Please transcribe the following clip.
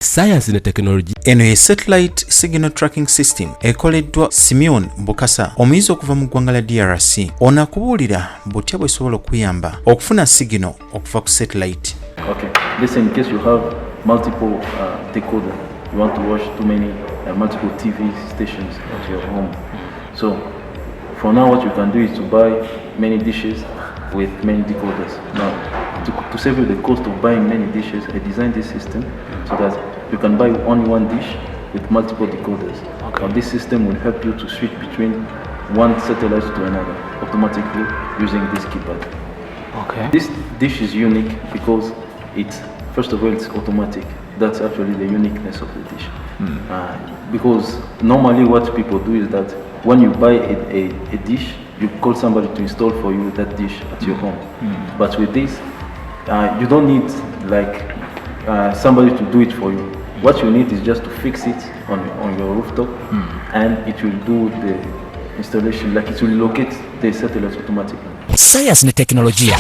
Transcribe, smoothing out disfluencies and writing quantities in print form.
Saayansi Ne Tekinologia. Eno ye Satellite Signal Tracking System ekoleddwa Simeon Bukasa, omuyizi okuva mu ggwanga la DRC. Ono akubuulira butya bw'esobola okuyamba okufuna signal okuva ku satellite. Okay, this in case you have multiple decoder, you want to watch too many multiple TV stations at your home. So for now what you can do is to buy many dishes with many decoders. Now to save you the cost of buying many dishes, I designed this system so that you can buy only one dish with multiple decoders. Okay. Now this system will help you to switch between one satellite to another automatically using this keypad. Okay. This dish is unique because first of all, it's automatic. That's actually the uniqueness of the dish. Because normally what people do is that when you buy a dish, you call somebody to install for you that dish at your home. But with this, you don't need somebody to do it for you. What you need is just to fix it on your rooftop, and it will do the installation, like it will locate the satellites automatically. Saayansi Ne Tekinologia.